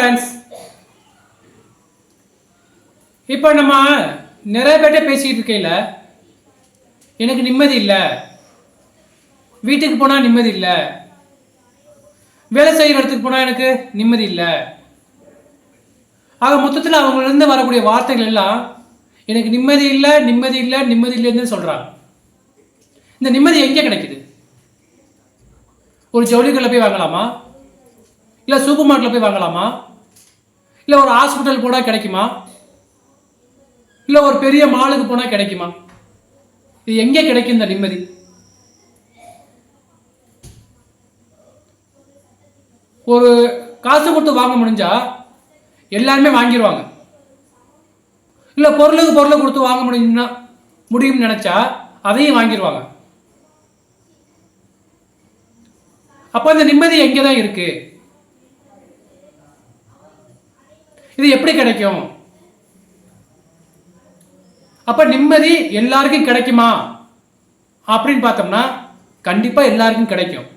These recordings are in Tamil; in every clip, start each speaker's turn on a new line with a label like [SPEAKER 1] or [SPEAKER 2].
[SPEAKER 1] ஃப்ரெண்ட்ஸ், இப்போ நம்ம நிறைய பேர்ட்ட பேசிக்கிட்டு இருக்கையில் எனக்கு நிம்மதி இல்லை, வீட்டுக்கு போனால் நிம்மதி இல்லை, வேலை செய்கிற இடத்துக்கு போனால் எனக்கு நிம்மதி இல்லை. ஆக மொத்தத்தில் அவங்களிருந்து வரக்கூடிய வார்த்தைகள் எல்லாம் எனக்கு நிம்மதி இல்லை நிம்மதி இல்லை நிம்மதி இல்லைன்னு சொல்கிறாங்க. இந்த நிம்மதி எங்கே கிடைக்குது? ஒரு ஜவுளிகளில் போய் வாங்கலாமா, இல்லை சூப்பர் மார்க்கெட்டில் போய் வாங்கலாமா, இல்லை ஒரு ஹாஸ்பிட்டல் போனால் கிடைக்குமா, இல்லை ஒரு பெரிய மாலுக்கு போனால் கிடைக்குமா? இது எங்கே கிடைக்கும் இந்த நிம்மதி? ஒரு காசு கொடுத்து வாங்க முடிஞ்சா எல்லாருமே வாங்கிடுவாங்க. இல்லை பொருளுக்கு பொருளை கொடுத்து வாங்க முடியும்னு நினைச்சா அதையும் வாங்கிடுவாங்க. அப்போ இந்த நிம்மதி எங்கே தான் இருக்கு? இது எப்படி கிடைக்கும்? அப்ப நிம்மதி எல்லாருக்கும் கிடைக்குமா அப்படின்னு பார்த்தோம்னா கண்டிப்பா எல்லாருக்கும் கிடைக்கும்.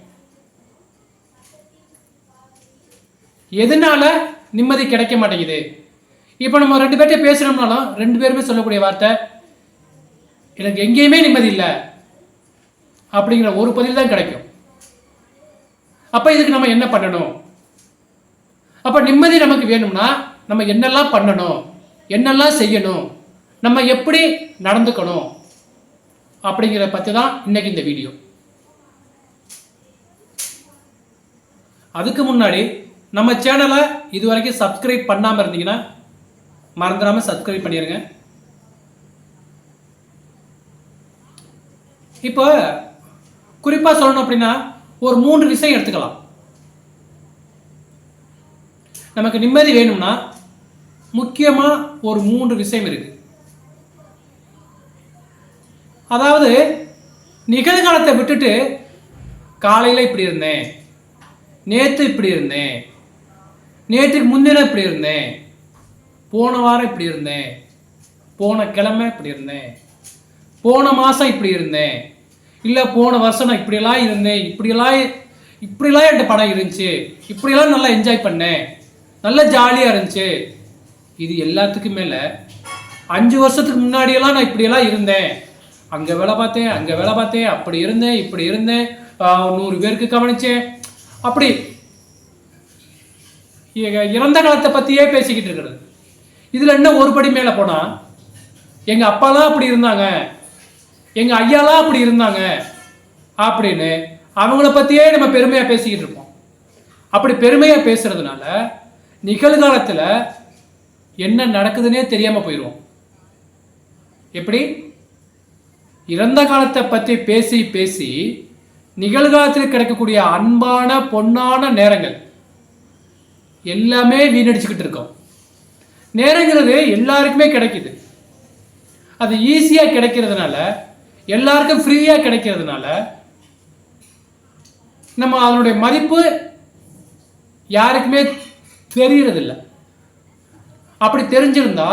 [SPEAKER 1] எதனால நிம்மதி கிடைக்க மாட்டேங்குது? இப்போ நம்ம ரெண்டு பேர்ட்ட பேசுறோம்னாலும் ரெண்டு பேருமே சொல்லக்கூடிய வார்த்தை எனக்கு எங்கேயுமே நிம்மதி இல்லை அப்படிங்கிற ஒரு பதில் தான் கிடைக்கும். அப்ப இதுக்கு நம்ம என்ன பண்ணணும்? அப்ப நிம்மதி நமக்கு வேணும்னா நம்ம என்னெல்லாம் பண்ணணும், என்னெல்லாம் செய்யணும், நம்ம எப்படி நடந்துக்கணும் அப்படிங்கிறத பற்றி தான் இன்னைக்கு இந்த வீடியோ. அதுக்கு முன்னாடி நம்ம சேனலை இதுவரைக்கும் சப்ஸ்கிரைப் பண்ணாமல் இருந்தீங்கன்னா மறந்துடாமல் சப்ஸ்கிரைப் பண்ணிடுங்க. இப்போ குறிப்பாக சொல்லணும் அப்படின்னா ஒரு 3 விஷயம் எடுத்துக்கலாம். நமக்கு நிம்மதி வேணும்னா முக்கியமாக ஒரு 3 விஷயம் இருக்கு. அதாவது நிகழ்காலத்தை விட்டுட்டு காலையில் இப்படி இருந்தேன், நேற்று இப்படி இருந்தேன், நேற்றுக்கு முன்தினம் இப்படி இருந்தேன், போன வாரம் இப்படி இருந்தேன், போன கிழமை இப்படி இருந்தேன், போன மாதம் இப்படி இருந்தேன், இல்லை போன வருஷம் நான் இப்படியெல்லாம் இருந்தேன், இப்படியெல்லாம் என்கிட்ட படம் இருந்துச்சு, இப்படியெல்லாம் நல்லா என்ஜாய் பண்ணேன், நல்லா ஜாலியாக இருந்துச்சு. இது எல்லாத்துக்கும் மேலே 5 வருஷத்துக்கு முன்னாடியெல்லாம் நான் இப்படியெல்லாம் இருந்தேன், அங்கே வேலை பார்த்தேன், அங்கே வேலை பார்த்தேன், அப்படி இருந்தேன், இப்படி இருந்தேன், 100 பேருக்கு கவனிச்சேன், அப்படி இறந்த காலத்தை பற்றியே பேசிக்கிட்டு இருக்கிறது. இதில் என்ன ஒரு படி மேலே போனால் எங்கள் அப்பாலாம் அப்படி இருந்தாங்க, எங்கள் ஐயாலாம் அப்படி இருந்தாங்க அப்படின்னு அவங்கள பற்றியே நம்ம பெருமையாக பேசிக்கிட்டு இருப்போம். அப்படி பெருமையாக பேசுறதுனால நிகழ்காலத்தில் என்ன நடக்குதுன்னே தெரியாமல் போயிடுவோம். எப்படி? இறந்த காலத்தை பற்றி பேசி பேசி நிகழ்காலத்தில் கிடைக்கக்கூடிய அன்பான பொன்னான நேரங்கள் எல்லாமே வீணடிச்சுக்கிட்டு இருக்கோம். நேரங்கிறது எல்லாருக்குமே கிடைக்குது, அது ஈஸியாக கிடைக்கிறதுனால, எல்லாருக்கும் ஃப்ரீயாக கிடைக்கிறதுனால நம்ம அதனுடைய மதிப்பு யாருக்குமே தெரியறதில்லை. அப்படி தெரிஞ்சிருந்தா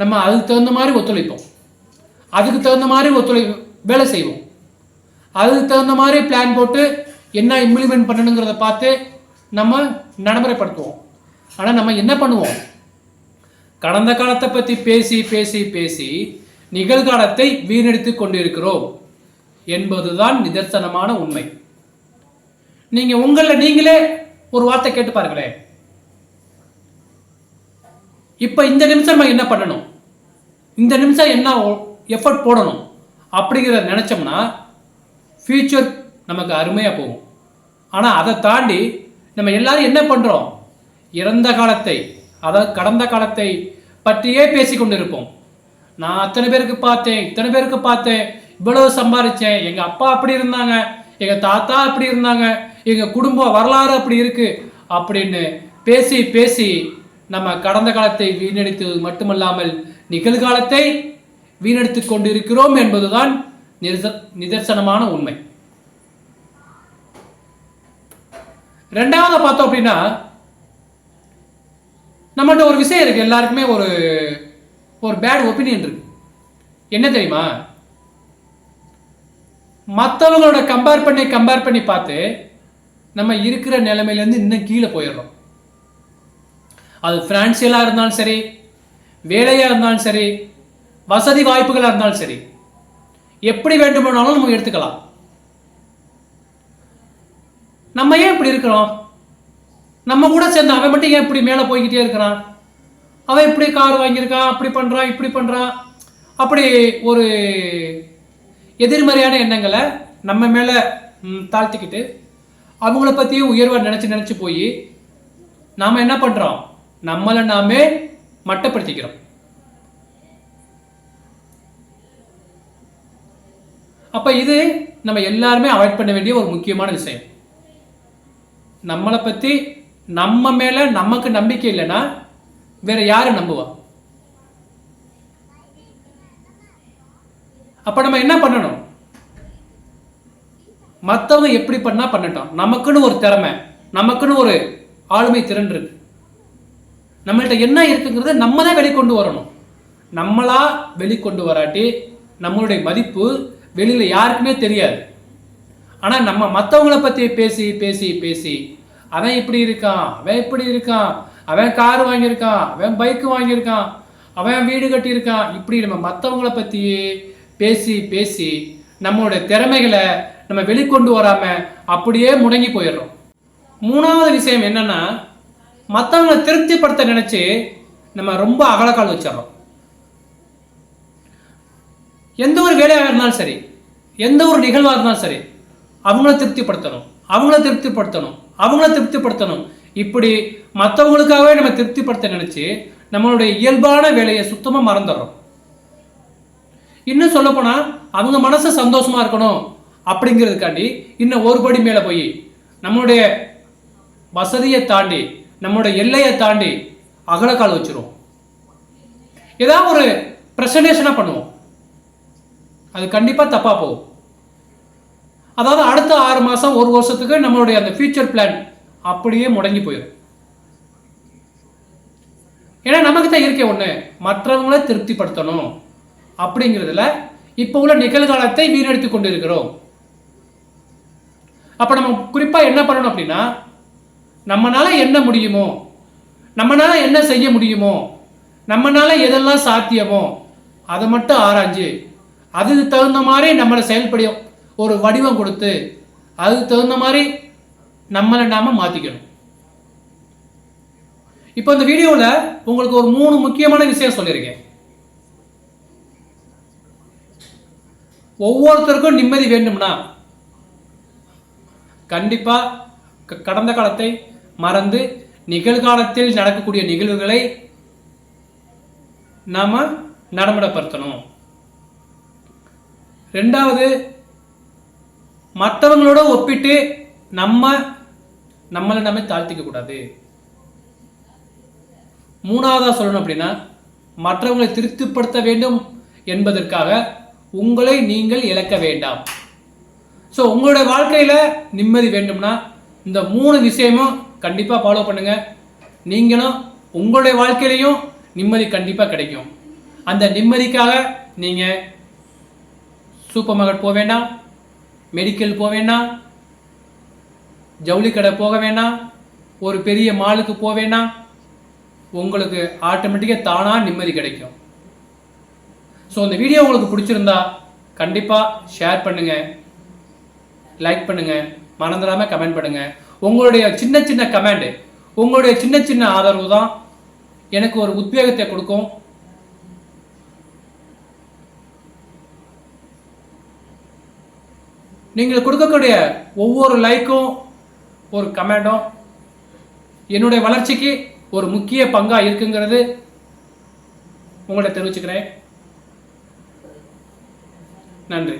[SPEAKER 1] நம்ம அதுக்கு தகுந்த மாதிரி ஒத்துழைப்போம், அதுக்கு தகுந்த மாதிரி வேலை செய்வோம், அதுக்கு தகுந்த மாதிரி பிளான் போட்டு என்ன இம்ப்ளிமெண்ட் பண்ணணுங்கிறத பார்த்து நம்ம நடைமுறைப்படுத்துவோம். ஆனால் நம்ம என்ன பண்ணுவோம்? கடந்த காலத்தை பற்றி பேசி பேசி பேசி நிகழ்காலத்தை வீணடித்து கொண்டிருக்கிறோம் என்பதுதான் நிதர்சனமான உண்மை. நீங்களே ஒரு வார்த்தை கேட்டு பாருங்களேன். இப்போ இந்த நிமிஷம் நம்ம என்ன பண்ணணும், இந்த நிமிஷம் என்ன எஃபர்ட் போடணும் அப்படிங்கிறத நினச்சோம்னா ஃபியூச்சர் நமக்கு அருமையாக போகும். ஆனால் அதை தாண்டி நம்ம எல்லாரும் என்ன பண்ணுறோம்? இறந்த காலத்தை, அதாவது கடந்த காலத்தை பற்றியே பேசி கொண்டு இருப்போம். நான் அத்தனை பேருக்கு பார்த்தேன், இத்தனை பேருக்கு பார்த்தேன், இவ்வளவு சம்பாதிச்சேன், எங்கள் அப்பா அப்படி இருந்தாங்க, எங்கள் தாத்தா அப்படி இருந்தாங்க, எங்கள் குடும்ப வரலாறு அப்படி இருக்கு அப்படின்னு பேசி பேசி நம்ம கடந்த காலத்தை வீணடித்தது மட்டுமல்லாமல் நிகழ்காலத்தை வீணடித்து கொண்டிருக்கிறோம் என்பதுதான் நிதர்சனமான உண்மை. ரெண்டாவது பார்த்தோம் அப்படின்னா நம்மகிட்ட ஒரு விஷயம் இருக்கு, எல்லாருக்குமே ஒரு பேட் ஒப்பீனியன் இருக்கு. என்ன தெரியுமா? மற்றவங்களோட கம்பேர் பண்ணி பார்த்து நம்ம இருக்கிற நிலைமையிலேருந்து இன்னும் கீழே போயிடுறோம். அது ஃபினான்சியலாக இருந்தாலும் சரி, வேலையாக இருந்தாலும் சரி, வசதி வாய்ப்புகளாக இருந்தாலும் சரி, எப்படி வேண்டுமானாலும் நம்ம எடுத்துக்கலாம். நம்ம ஏன் இப்படி இருக்கிறோம்? நம்ம கூட சேர்ந்து அவன் மட்டும் ஏன் இப்படி மேலே போய்கிட்டே இருக்கிறான்? அவன் இப்படி கார் வாங்கியிருக்கான், அப்படி பண்ணுறான், இப்படி பண்ணுறான், அப்படி ஒரு எதிர்மறையான எண்ணங்களை நம்ம மேலே தாழ்த்திக்கிட்டு அவங்கள பற்றியும் உயர்வாக நினச்சி போய் நாம் என்ன பண்ணுறோம்? நம்மளை நாமே மட்டப்படுத்திக்கிறோம். அப்போ இது நம்ம எல்லாருமே அவாய்ட் பண்ண வேண்டிய ஒரு முக்கியமான விஷயம். நம்மளை பற்றி நம்ம மேலே நமக்கு நம்பிக்கை இல்லைன்னா வேற யாரு நம்புவா? அப்ப நம்ம என்ன பண்ணணும்? மற்றவங்க எப்படி பண்ணா பண்ணட்டும், நமக்குன்னு ஒரு திறமை, நமக்குன்னு ஒரு ஆளுமை திறன் இருக்கு. நம்மள்ட்ட என்ன இருக்குங்கிறத நம்ம தான் வெளிக்கொண்டு வரணும். நம்மளா வெளிக்கொண்டு வராட்டி நம்மளுடைய மதிப்பு வெளியில யாருக்குமே தெரியாது. ஆனா நம்ம மற்றவங்கள பத்தி பேசி பேசி பேசி அவன் இப்படி இருக்கான், அவன் இப்படி இருக்கான், அவன் கார் வாங்கியிருக்கான், அவன் பைக்கு வாங்கியிருக்கான், அவன் வீடு கட்டியிருக்கான், இப்படி நம்ம மற்றவங்கள பற்றியே பேசி பேசி நம்மளோட திறமைகளை நம்ம வெளிக்கொண்டு வராம அப்படியே முடங்கி போயிடுறோம். மூணாவது விஷயம் என்னன்னா, மற்றவங்களை திருப்திப்படுத்த நினைச்சு நம்ம ரொம்ப அகலக்கால் வச்சிடறோம். எந்த ஒரு வேலையாக இருந்தாலும் சரி, எந்த ஒரு நிகழ்வாக இருந்தாலும் சரி, அவங்கள திருப்திப்படுத்தணும், அவங்கள திருப்திப்படுத்தணும், அவங்கள திருப்திப்படுத்தணும். இப்படி மற்றவங்களுக்காகவே நம்ம திருப்திப்படுத்த நினைச்சு நம்மளுடைய இயல்பான வேலையை சுத்தமாக மறந்துடுறோம். இன்னும் சொல்ல போனா அவங்க மனசு சந்தோஷமா இருக்கணும் அப்படிங்கிறதுக்காண்டி இன்னும் ஒரு படி மேலே போய் நம்மளுடைய வசதியை தாண்டி நம்மளுடைய எல்லையை தாண்டி அகலக்கால் வச்சிருவோம். ஏதாவது ஒரு பிரசன்டேஷனாக பண்ணுவோம், அது கண்டிப்பாக தப்பாக போகும். அதாவது அடுத்த 6 மாதம் 1 வருஷத்துக்கு நம்மளுடைய அந்த ஃபியூச்சர் பிளான் அப்படியே முடங்கி போயிடும். ஏன்னா நமக்கு தான் இருக்கே ஒன்று, மற்றவங்களை திருப்திப்படுத்தணும் அப்படிங்கிறதுல இப்போ உள்ள நிகழ்காலத்தை வீணடித்து கொண்டு இருக்கிறோம். அப்போ நம்ம குறிப்பாக என்ன பண்ணணும் அப்படின்னா, நம்மளால என்ன முடியுமோ, நம்மளால என்ன செய்ய முடியுமோ, நம்மளால எதெல்லாம் சாத்தியமோ அதை மட்டும் ஆராய்ஞ்சு அதுக்கு தகுந்த மாதிரி நம்மளை செயல்படியும் ஒரு வடிவம் கொடுத்து அதுக்கு தகுந்த மாதிரி நம்மளை நாம மாற்றிக்கணும். இப்போ இந்த வீடியோவில் உங்களுக்கு ஒரு 3 முக்கியமான விஷயம் சொல்லியிருக்கேன். ஒவ்வொருத்தருக்கும் நிம்மதி வேண்டும்னா கண்டிப்பா கடந்த காலத்தை மறந்து நிகழ்காலத்தில் நடக்கக்கூடிய நிகழ்வுகளை நாம நடைமுறைப்படுத்தணும். 2வது, மற்றவங்களோட ஒப்பிட்டு நம்மளை நம்ம தாழ்த்திக்க கூடாது. 3வதா சொல்லணும் அப்படின்னா, மற்றவங்களை திருப்திப்படுத்த வேண்டும் என்பதற்காக உங்களை நீங்கள் இழக்க வேண்டாம். ஸோ உங்களுடைய வாழ்க்கையில் நிம்மதி வேண்டும்னா இந்த 3 விஷயமும் கண்டிப்பாக ஃபாலோ பண்ணுங்க. நீங்களும் உங்களுடைய வாழ்க்கையிலையும் நிம்மதி கண்டிப்பாக கிடைக்கும். அந்த நிம்மதிக்காக நீங்கள் சூப்பர் மார்க்கெட் போக வேண்டாம், மெடிக்கல் போக வேண்டாம், ஜவுளி கடை போக வேண்டாம், ஒரு பெரிய மாலுக்கு போக வேண்டாம். உங்களுக்கு ஆட்டோமேட்டிக்காக தானாக நிம்மதி கிடைக்கும். ஸோ இந்த வீடியோ உங்களுக்கு பிடிச்சிருந்தா கண்டிப்பாக ஷேர் பண்ணுங்கள், லைக் பண்ணுங்கள், மறந்துடாமல் கமெண்ட் பண்ணுங்கள். உங்களுடைய சின்ன சின்ன கமெண்ட், உங்களுடைய சின்ன சின்ன ஆதரவு தான் எனக்கு ஒரு உத்வேகத்தை கொடுக்கும். நீங்கள் கொடுக்கக்கூடிய ஒவ்வொரு லைக்கும் ஒரு கமெண்டும் என்னுடைய வளர்ச்சிக்கு ஒரு முக்கிய பங்காக இருக்குங்கிறது உங்கள்கிட்ட தெரிவிச்சுக்கிறேன். நன்றி.